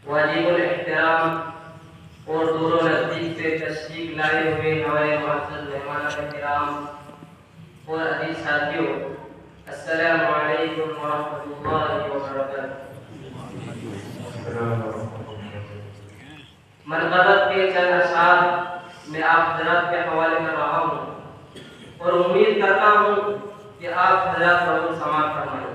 واجب الاحترام اور دور و نزدیک سے تشریف لائے ہوئے ہمارے معزز مہمان کرام اور عزیز ساتھیوں، السلام علیکم ورحمۃ اللہ وبرکاتہ۔ منقبت کے چند اشعار میں آپ حضرات کے حوالے کر رہا ہوں اور امید کرتا ہوں کہ آپ حضرات ضرور سماعت فرمائیں۔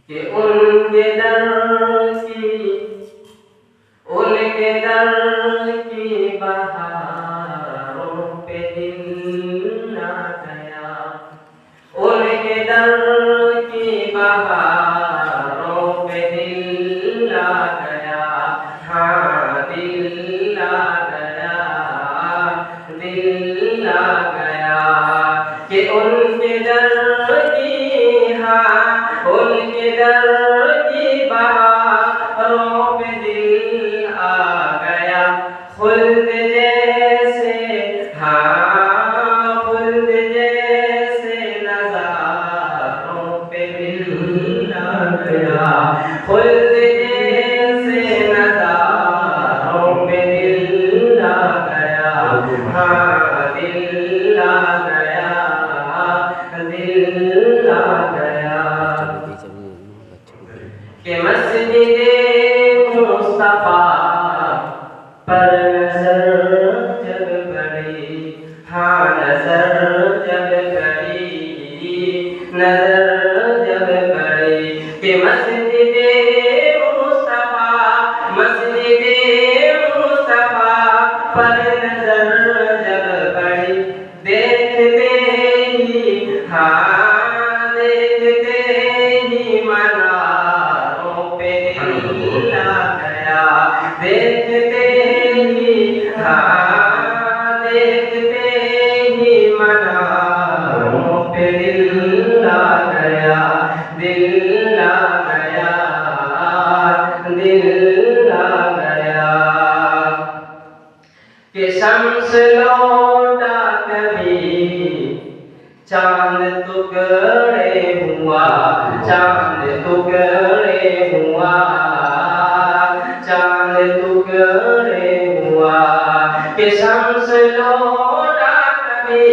کہ ان کے در کی بہاروں پہ دل نہ گیا، ان کے در کی بہاروں پہ دل نہ گیا، ہاں دل نہ گیا، دل نہ گیا، کہ ان کے در کی، ہاں ان کے در کی بہاروں پہ دل آ گیا، خلد جیسے، ہاں خلد جیسے نظاروں پہ دل آ گیا، خلد جیسے نظاروں پہ دل آ گیا، ہاں دل آ گیا، دل آ گیا، کہ مسجد مصطفیٰ پر نظر جب پڑی، ہاں نظر جب پڑی، نظر جب پڑی، کہ مسجد مصطفیٰ، مسجد مصطفیٰ پر نظر جب پڑی، دیکھتے ہی، ہاں دیکھتے ہی مناروں پہ دل آ گیا، دیکھتے ہی، ہاں دیکھتے ہی مناروں پہ دل آ گیا، دل آ گیا، دل آ گیا، کہ شمس لوٹا کبھی چاند ٹکڑے ہوا، چاند ٹکڑے ہوا، چاند ٹکڑے ہوا، کہ شمس لوٹا کبھی،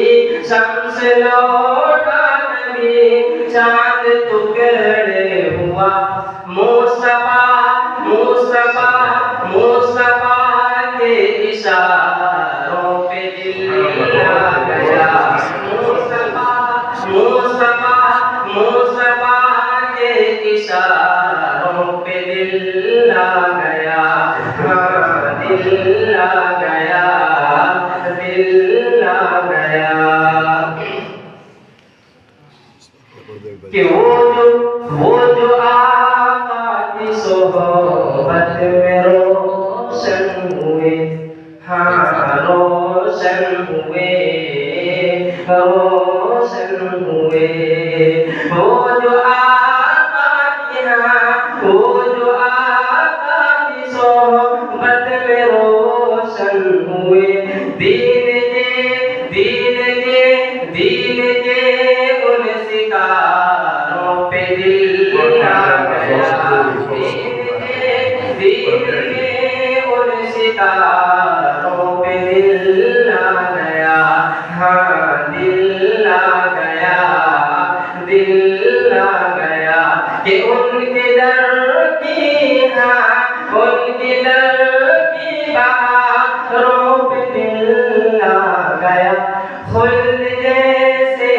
شمس لوٹا کبھی چاند ٹکڑے ہوا، مصطفیٰ، مصطفیٰ، مصطفیٰ کے اشاروں پہ دل آ گیا، مصطفیٰ، مصطفیٰ کے اشاروں پہ دل آ گیا، ہاں دل آ گیا، دل آ گیا، کہ وہ جو آقا کی صحبت میں روشن ہوئے، ہاں روشن ہوئے، روشن ہوئے، وہ جو آقا کی، ہاں وہ جو آقا کی صحبت میں روشن ہوئے، دین کے، دین کے، دین کے ان ستاروں پہ دل آ گیا، دین کے ان ستاروں پہ دل آ گیا، ہاں دل آ گیا، دل آ گیا، کہ ان کے در کی، ہاں ان کے در کی بہاروں پہ دل آ گیا، خلد جیسے،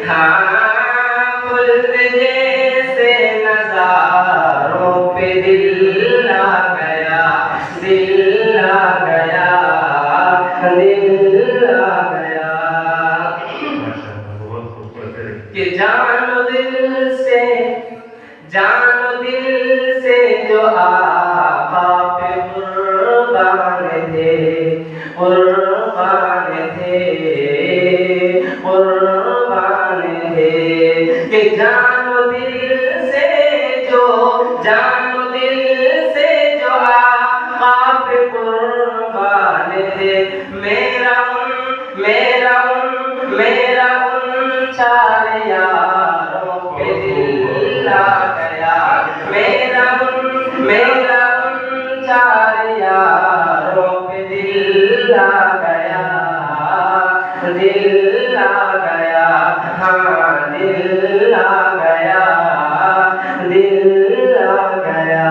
ہاں خلد جیسے نظاروں پہ دل آ گیا، دل آ گیا، دل آ گیا، کہ جان و دل سے، جان و دل سے جو آقا پہ قربان تھے، قربان تھے، قربان تھے، کہ جان و دل سے جو، جان و دل سے جو آقا پہ قربان تھے، میرا ان، میرا ان، میرا چار یاروں پہ دل آ گیا میرا ان چار یاروں پہ دل آ گیا دل آ گیا ہاں دل آ گیا دل آ گیا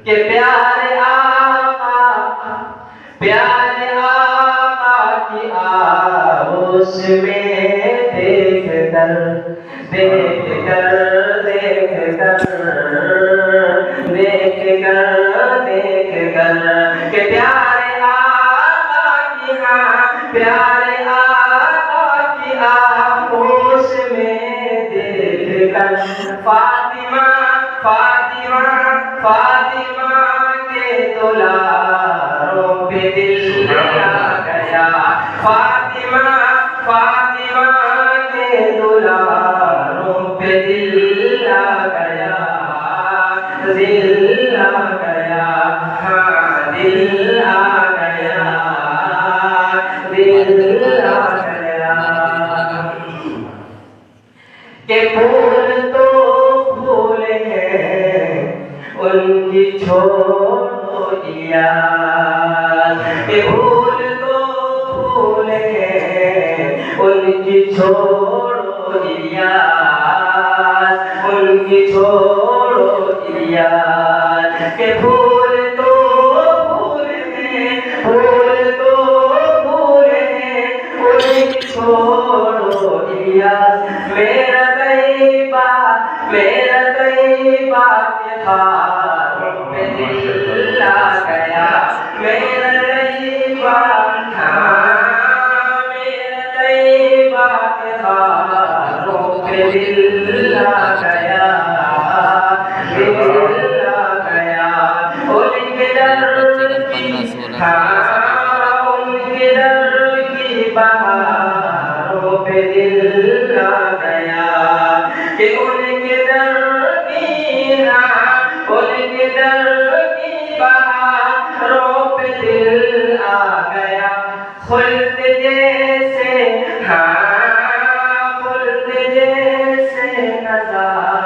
کہ پیارے آقا کی آغوش میں دیکھ کر کہ پیارے آقا کی آغوش میں دیکھ کر فاطمہ کے دلاروں پہ دل آ گیا فاطمہ کے دلاروں پہ دل آ گیا دل آ گیا ہاں دل آ گیا دل آ گیا کہ پھول تو پھول ہیں ان کی چھوڑو یاد کہ پھول تو پھول ہیں ان کی چھوڑو یاد ان کی چھوڑو یاد کہ پھول تو پھول ہیں ان کی چھوڑو یاد میرا طیبہ کے خاروں پہ دل آ گیا میرا طیبہ کے خاروں پہ دل آ گیا دل آ گیا ان کے در کی بہاروں پہ دل آ گیا کہ ان کے در کی بہاروں پہ دل آ گیا خلد جیسے خلد جیسے نظارہ